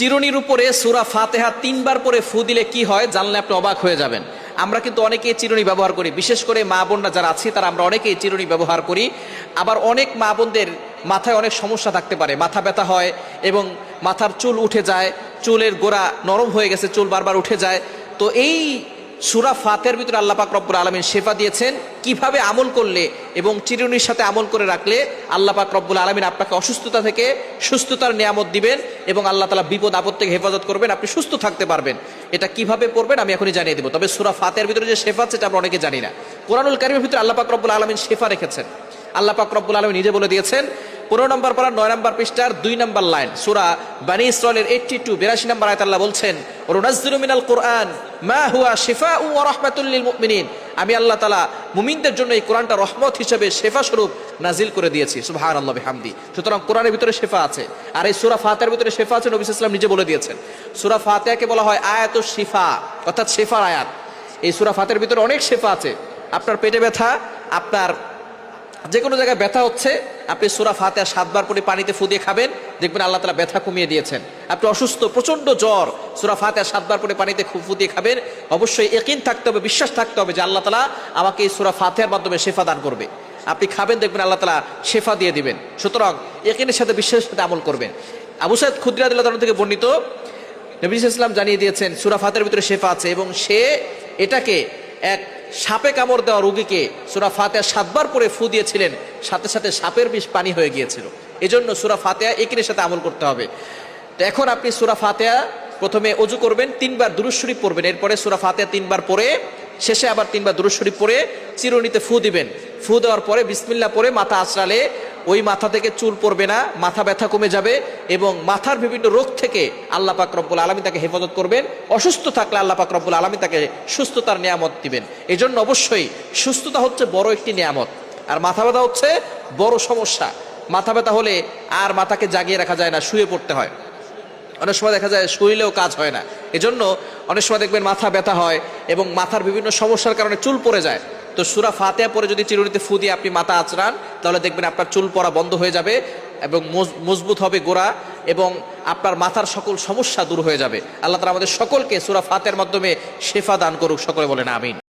চিরুনির উপরে সূরা ফাতিহা 3 বার পরে ফু দিলে কি হয় জানলে আপনি অবাক হয়ে যাবেন। আমরা কিন্তু অনেকেই চিরুনি ব্যবহার করি, বিশেষ করে মা বোনরা যারা আছে তারা আমরা অনেকেই চিরুনি ব্যবহার করি। আবার অনেক মা বোনদের মাথায় অনেক সমস্যা থাকতে পারে, মাথা ব্যথা হয় এবং মাথার চুল উঠে যায়, চুলের গোড়া নরম হয়ে গেছে, চুল বারবার উঠে যায়। তো এই সূরা ফাতিহার ভিতরে আল্লাহ পাক রব্বুল আলামিন শেফা দিয়েছেন কিভাবে আমল করলে এবং চিরুনির সাথে আমল করে রাখলে আল্লাহ পাক রব্বুল আলামিন আপনাকে অসুস্থতা থেকে সুস্থতার নিয়ামত দিবেন এবং আল্লাহ তাআলা বিপদ আপদ থেকে হেফাজত করবেন, আপনি সুস্থ থাকতে পারবেন। এটা কিভাবে পড়বেন আমি এখনই জানিয়ে দেব। তবে সূরা ফাতিহার ভিতরে যে শেফা আছে এটা আমরা অনেকে জানি না। কোরআনুল কারীমের ভিতরে আল্লাহ পাক রব্বুল আলামিন শেফা রেখেছেন। আল্লাহ পাক রব্বুল আলামিন নিজে বলে দিয়েছেন 15 নম্বর পারা 9 নম্বর পৃষ্ঠার 2 নম্বর লাইন, সূরা বনী ইসরাঈলের 82 নম্বর আয়াত আল্লাহ বলছেন, ওয়ানুনাজ্জিলু মিনাল কুরআন মা হুয়া শিফাউ ওয়া রাহমাতুল লিল মুমিনিন। আমি আল্লাহ তাআলা মুমিনদের জন্য এই কোরআনটা রহমত হিসেবে শেফা স্বরূপ নাজিল করে দিয়েছি। সুবহানাল্লাহি বিহামদি। সুতরাং কোরআনের ভিতরে শেফা আছে, আর এই সূরা ফাতিহার ভিতরে শেফা আছে। নবী সাল্লাল্লাহু আলাইহি ওয়াসাল্লাম নিজে বলে দিয়েছেন। সূরা ফাতিহাকে বলা হয় আয়াতুশ শিফা, অর্থাৎ শেফার আয়াত। এই সূরা ফাতিহার ভিতরে অনেক শেফা আছে। আপনার পেটে ব্যথা, আপনার যে কোনো জায়গায় ব্যথা হচ্ছে, আপনি সূরা ফাতিহা 7 বার পরে পানিতে ফু দিয়ে খাবেন, দেখবেন আল্লাহ তাআলা ব্যথা কমিয়ে দিয়েছেন। আপনি অসুস্থ, প্রচন্ড জ্বর, সূরা ফাতিহা 7 বার পরে পানিতে ফু দিয়ে খাবেন। অবশ্যই ইয়াকিন থাকতে হবে, বিশ্বাস থাকতে হবে যে আল্লাহ তাআলা আমাকে এই সূরা ফাতিহার মাধ্যমে শেফা দান করবে। আপনি খাবেন, দেখবেন আল্লাহ তাআলা শেফা দিয়ে দিবেন। সুতরাং ইয়াকিনের সাথে বিশ্বাসের সাথে আমল করবেন। আবু সাঈদ খুদরি রাদিয়াল্লাহু তাআলা থেকে বর্ণিত, নবী সাল্লাল্লাহু আলাইহি ওয়াসাল্লাম জানিয়ে দিয়েছেন সূরা ফাতিহার ভিতরে শেফা আছে এবং সে এটাকে এক সাপে কামড় দেওয়া রোগীকে সূরা ফাতিহা 7 বার পরে ফু দিয়েছিলেন, সাথে সাথে সাপের বিষ পানি হয়ে গিয়েছিল। এজন্য সূরা ফাতিহা ইয়াকিনের সাথে আমল করতে হবে। তো এখন আপনি সূরা ফাতিহা প্রথমে ওযু করবেন, 3 বার দুরূদ শরীফ পড়বেন, এরপরে সূরা ফাতিহা 3 বার পড়ে শেষে আবার 3 বার দুরূদ শরীফ পড়ে চিরুনিতে ফু দিবেন। ফু দেওয়ার পরে বিসমিল্লাহ পড়ে মাথা আঁচড়ালে ওই মাথা থেকে চুল পড়বে না, মাথা ব্যথা কমে যাবে এবং মাথার বিভিন্ন রোগ থেকে আল্লাহ পাক রব্বুল আলামিন তাকে হেফাজত করবেন। অসুস্থ থাকলে আল্লাহ পাক রব্বুল আলামিন তাকে সুস্থতার নিয়ামত দিবেন। এজন্য অবশ্যই সুস্থতা হচ্ছে বড় একটি নিয়ামত, আর মাথা ব্যথা হচ্ছে বড় সমস্যা। মাথা ব্যথা হলে আর মাথাকে জাগিয়ে রাখা যায় না, শুয়ে পড়তে হয়। অনেক সময় দেখা যায় শুইলেও কাজ হয় না। এজন্য অনেক সময় দেখবেন মাথা ব্যথা হয় এবং মাথার বিভিন্ন সমস্যার কারণে চুল পড়ে যায়। তো সূরা ফাতিহা পরে যদি চিরুনিতে ফু দিয়ে আপনি মাথা আঁচড়ান, তাহলে দেখবেন আপনার চুল পড়া বন্ধ হয়ে যাবে এবং মজবুত হবে গোড়া এবং আপনার মাথার সকল সমস্যা দূর হয়ে যাবে। আল্লাহ তাআলা আমাদের সকলকে সূরা ফাতিহার মাধ্যমে শেফা দান করুক। সকলে বলেন আমিন।